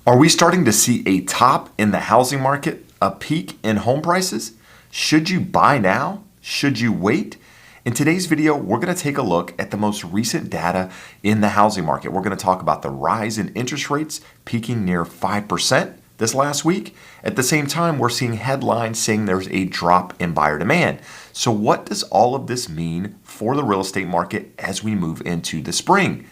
Are we starting to see a top in the housing market, a peak in home prices? Should you buy now? Should you wait? In today's video, we're going to take a look at the most recent data in the housing market. We're going to talk about the rise in interest rates peaking near 5% this last week. At the same time, we're seeing headlines saying there's a drop in buyer demand. So what does all of this mean for the real estate market as we move into the spring?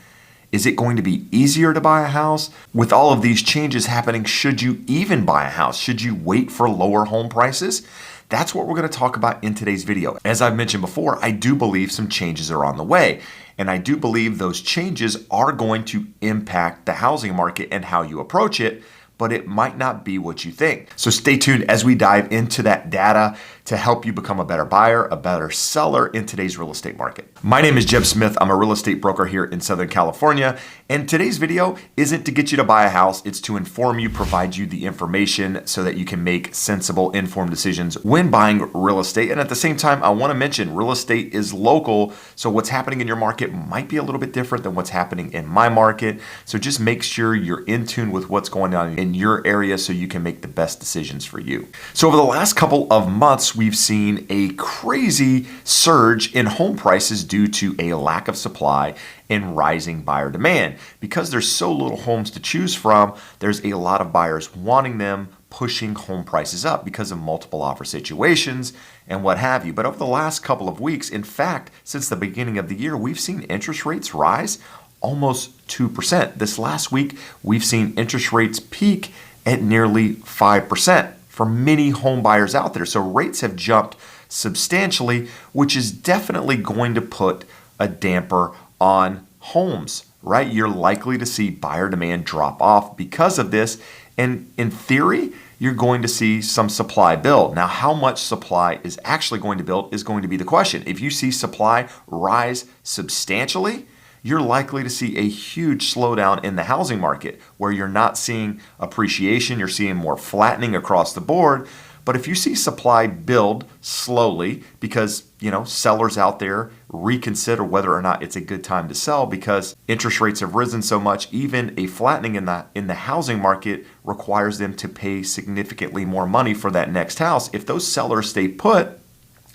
Is it going to be easier to buy a house? With all of these changes happening, should you even buy a house? Should you wait for lower home prices? That's what we're going to talk about in today's video. As I've mentioned before, I do believe some changes are on the way. And I do believe those changes are going to impact the housing market and how you approach it, but it might not be what you think. So stay tuned as we dive into that data to help you become a better buyer, a better seller in today's real estate market. My name is Jeb Smith. I'm a real estate broker here in Southern California. And today's video isn't to get you to buy a house. It's to inform you, provide you the information so that you can make sensible, informed decisions when buying real estate. And at the same time, I want to mention real estate is local. So what's happening in your market might be a little bit different than what's happening in my market. So just make sure you're in tune with what's going on in your area so you can make the best decisions for you. So over the last couple of months, we've seen a crazy surge in home prices due to a lack of supply and rising buyer demand. Because there's so little homes to choose from, there's a lot of buyers wanting them, pushing home prices up because of multiple offer situations and what have you. But over the last couple of weeks, in fact, since the beginning of the year, we've seen interest rates rise almost 2%. This last week, we've seen interest rates peak at nearly 5% for many home buyers out there. So rates have jumped substantially, which is definitely going to put a damper on homes, right? You're likely to see buyer demand drop off because of this. And in theory, you're going to see some supply build. Now, how much supply is actually going to build is going to be the question. If you see supply rise substantially, you're likely to see a huge slowdown in the housing market where you're not seeing appreciation, you're seeing more flattening across the board. But if you see supply build slowly because, sellers out there reconsider whether or not it's a good time to sell because interest rates have risen so much, even a flattening in the housing market requires them to pay significantly more money for that next house. If those sellers stay put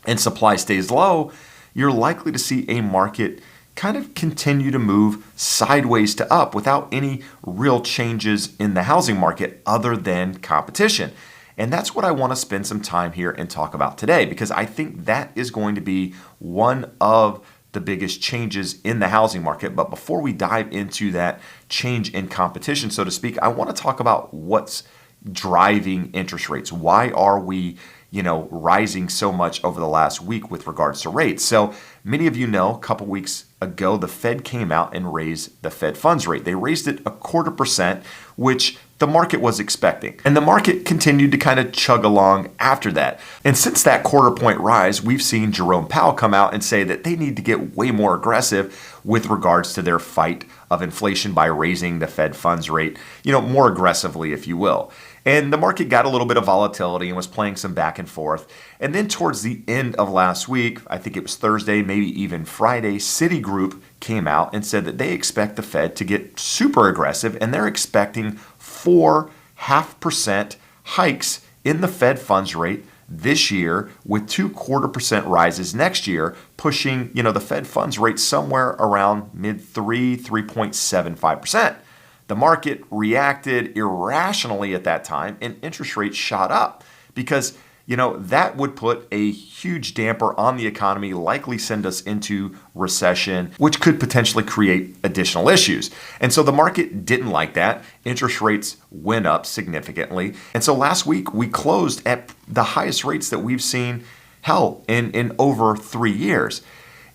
and supply stays low, you're likely to see a market kind of continue to move sideways to up without any real changes in the housing market other than competition. And that's what I want to spend some time here and talk about today, because I think that is going to be one of the biggest changes in the housing market. But before we dive into that change in competition, so to speak, I want to talk about what's driving interest rates. Why are we rising so much over the last week with regards to rates? So many of you know, a couple weeks ago, the Fed came out and raised the Fed funds rate. They raised it 0.25%, which the market was expecting. And the market continued to kind of chug along after that. And since that 0.25 point rise, we've seen Jerome Powell come out and say that they need to get way more aggressive with regards to their fight of inflation by raising the Fed funds rate, more aggressively, if you will. And the market got a little bit of volatility and was playing some back and forth. And then towards the end of last week, I think it was Thursday, maybe even Friday, Citigroup came out and said that they expect the Fed to get super aggressive and they're expecting 4.5% hikes in the Fed funds rate this year with 2.25% rises next year, pushing, the Fed funds rate somewhere around mid-3, 3.75%. The market reacted irrationally at that time and interest rates shot up because, that would put a huge damper on the economy, likely send us into recession, which could potentially create additional issues. And so the market didn't like that. Interest rates went up significantly. And so last week we closed at the highest rates that we've seen, in over 3 years.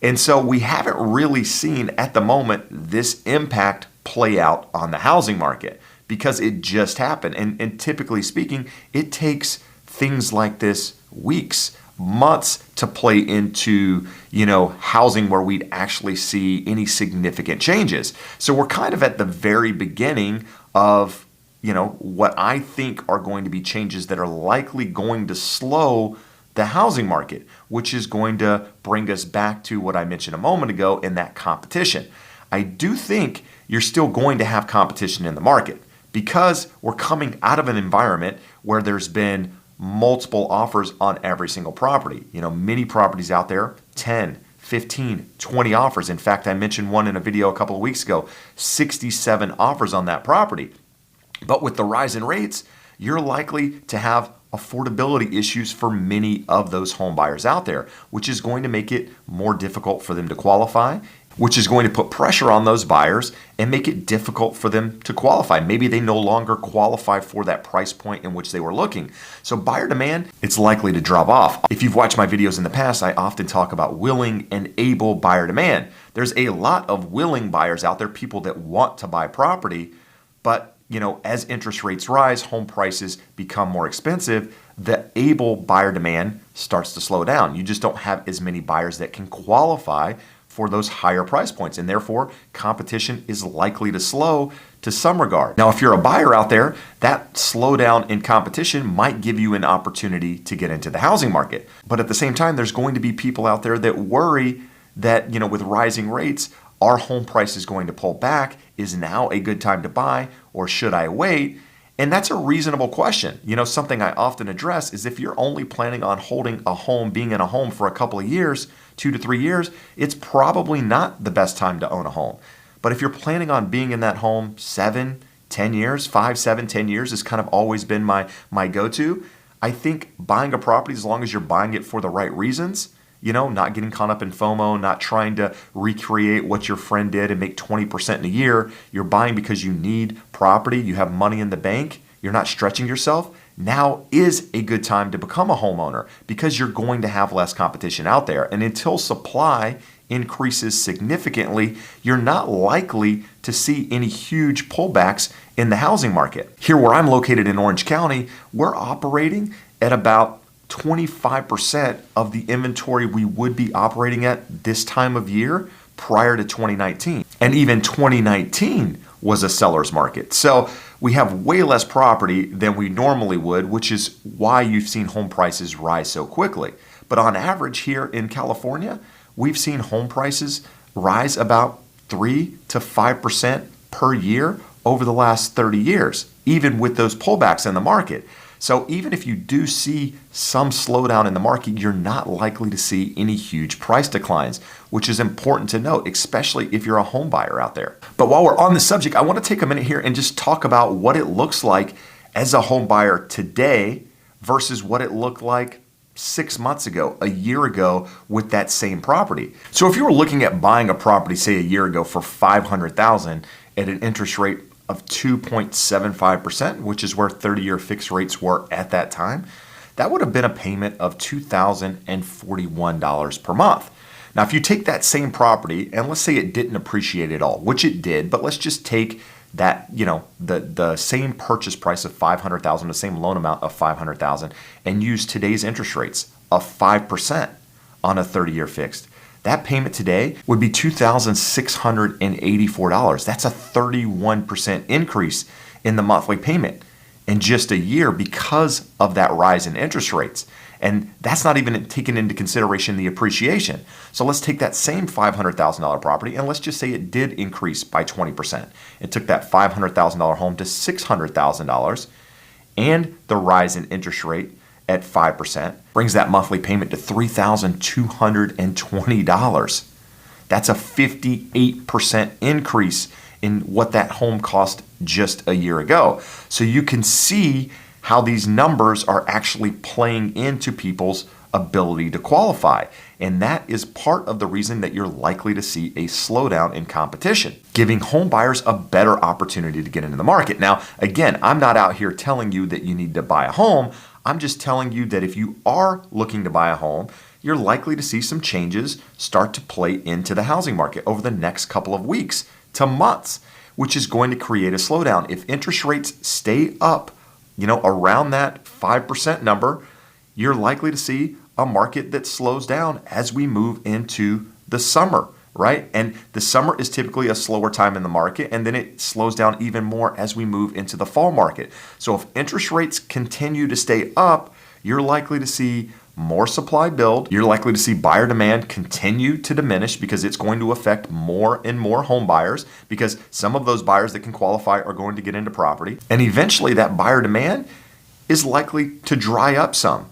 And so we haven't really seen at the moment this impact play out on the housing market because it just happened. And typically speaking, it takes things like this weeks, months to play into, housing where we'd actually see any significant changes. So we're kind of at the very beginning of, what I think are going to be changes that are likely going to slow the housing market, which is going to bring us back to what I mentioned a moment ago in that competition. I do think you're still going to have competition in the market, because we're coming out of an environment where there's been multiple offers on every single property. Many properties out there, 10, 15, 20 offers. In fact, I mentioned one in a video a couple of weeks ago, 67 offers on that property. But with the rise in rates, you're likely to have affordability issues for many of those home buyers out there, which is going to make it more difficult for them to qualify, which is going to put pressure on those buyers and make it difficult for them to qualify. Maybe they no longer qualify for that price point in which they were looking. So buyer demand, it's likely to drop off. If you've watched my videos in the past, I often talk about willing and able buyer demand. There's a lot of willing buyers out there, people that want to buy property, but as interest rates rise, home prices become more expensive, the able buyer demand starts to slow down. You just don't have as many buyers that can qualify for those higher price points, and therefore competition is likely to slow to some regard. Now, if you're a buyer out there, that slowdown in competition might give you an opportunity to get into the housing market. But at the same time, there's going to be people out there that worry that, with rising rates, are home prices going to pull back? Is now a good time to buy, or should I wait? And that's a reasonable question. Something I often address is if you're only planning on holding a home, being in a home for a couple of years, 2 to 3 years, it's probably not the best time to own a home. But if you're planning on being in that home 7, 10 years, 5, 7, 10 years has kind of always been my go-to. I think buying a property, as long as you're buying it for the right reasons, not getting caught up in FOMO, not trying to recreate what your friend did and make 20% in a year. You're buying because you need property, you have money in the bank, you're not stretching yourself. Now is a good time to become a homeowner because you're going to have less competition out there. And until supply increases significantly, you're not likely to see any huge pullbacks in the housing market. Here where I'm located in Orange County, we're operating at about 25% of the inventory we would be operating at this time of year prior to 2019. And even 2019 was a seller's market. So we have way less property than we normally would, which is why you've seen home prices rise so quickly. But on average here in California, we've seen home prices rise about 3 to 5% per year over the last 30 years, even with those pullbacks in the market. So even if you do see some slowdown in the market, you're not likely to see any huge price declines, which is important to note, especially if you're a home buyer out there. But while we're on the subject, I want to take a minute here and just talk about what it looks like as a home buyer today versus what it looked like 6 months ago, a year ago with that same property. So if you were looking at buying a property, say a year ago for $500,000 at an interest rate of 2.75%, which is where 30-year fixed rates were at that time, that would have been a payment of $2,041 per month. Now, if you take that same property and let's say it didn't appreciate at all, which it did, but let's just take that, the same purchase price of $500,000, the same loan amount of $500,000, and use today's interest rates of 5% on a 30-year fixed. That payment today would be $2,684. That's a 31% increase in the monthly payment in just a year because of that rise in interest rates. And that's not even taking into consideration the appreciation. So let's take that same $500,000 property and let's just say it did increase by 20%. It took that $500,000 home to $600,000, and the rise in interest rate at 5% brings that monthly payment to $3,220. That's a 58% increase in what that home cost just a year ago. So you can see how these numbers are actually playing into people's ability to qualify. And that is part of the reason that you're likely to see a slowdown in competition, giving home buyers a better opportunity to get into the market. Now, again, I'm not out here telling you that you need to buy a home. I'm just telling you that if you are looking to buy a home, you're likely to see some changes start to play into the housing market over the next couple of weeks to months, which is going to create a slowdown. If interest rates stay up, around that 5% number, you're likely to see a market that slows down as we move into the summer, right? And the summer is typically a slower time in the market, and then it slows down even more as we move into the fall market. So if interest rates continue to stay up, you're likely to see more supply build. You're likely to see buyer demand continue to diminish because it's going to affect more and more home buyers, because some of those buyers that can qualify are going to get into property. And eventually that buyer demand is likely to dry up some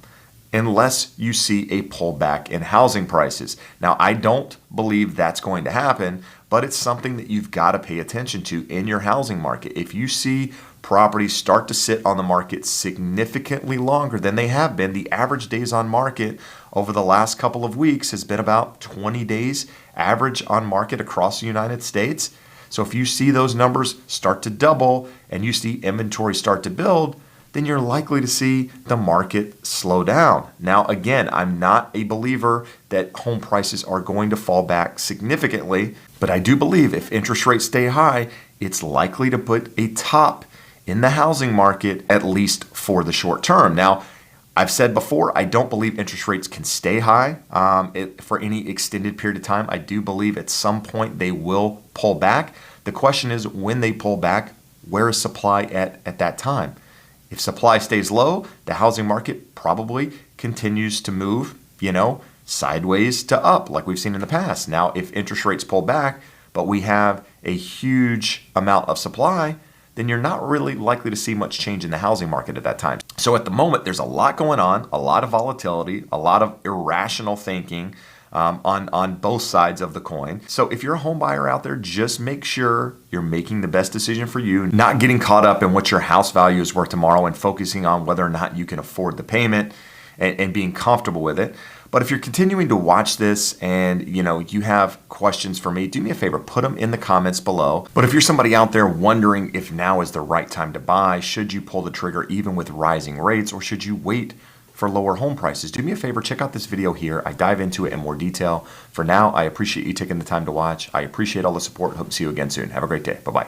unless you see a pullback in housing prices. Now, I don't believe that's going to happen, but it's something that you've got to pay attention to in your housing market. If you see properties start to sit on the market significantly longer than they have been, the average days on market over the last couple of weeks has been about 20 days average on market across the United States. So if you see those numbers start to double and you see inventory start to build, then you're likely to see the market slow down. Now, again, I'm not a believer that home prices are going to fall back significantly, but I do believe if interest rates stay high, it's likely to put a top in the housing market, at least for the short term. Now, I've said before, I don't believe interest rates can stay high for any extended period of time. I do believe at some point they will pull back. The question is, when they pull back, where is supply at that time? If supply stays low, the housing market probably continues to move, sideways to up like we've seen in the past. Now, if interest rates pull back, but we have a huge amount of supply, then you're not really likely to see much change in the housing market at that time. So at the moment, there's a lot going on, a lot of volatility, a lot of irrational thinking on both sides of the coin. So if you're a home buyer out there, just make sure you're making the best decision for you, not getting caught up in what your house value is worth tomorrow and focusing on whether or not you can afford the payment and being comfortable with it. But if you're continuing to watch this and you have questions for me, do me a favor, put them in the comments below. But if you're somebody out there wondering if now is the right time to buy, should you pull the trigger even with rising rates, or should you wait for lower home prices, do me a favor, check out this video here. I dive into it in more detail. For now, I appreciate you taking the time to watch. I appreciate all the support. Hope to see you again soon. Have a great day. Bye-bye.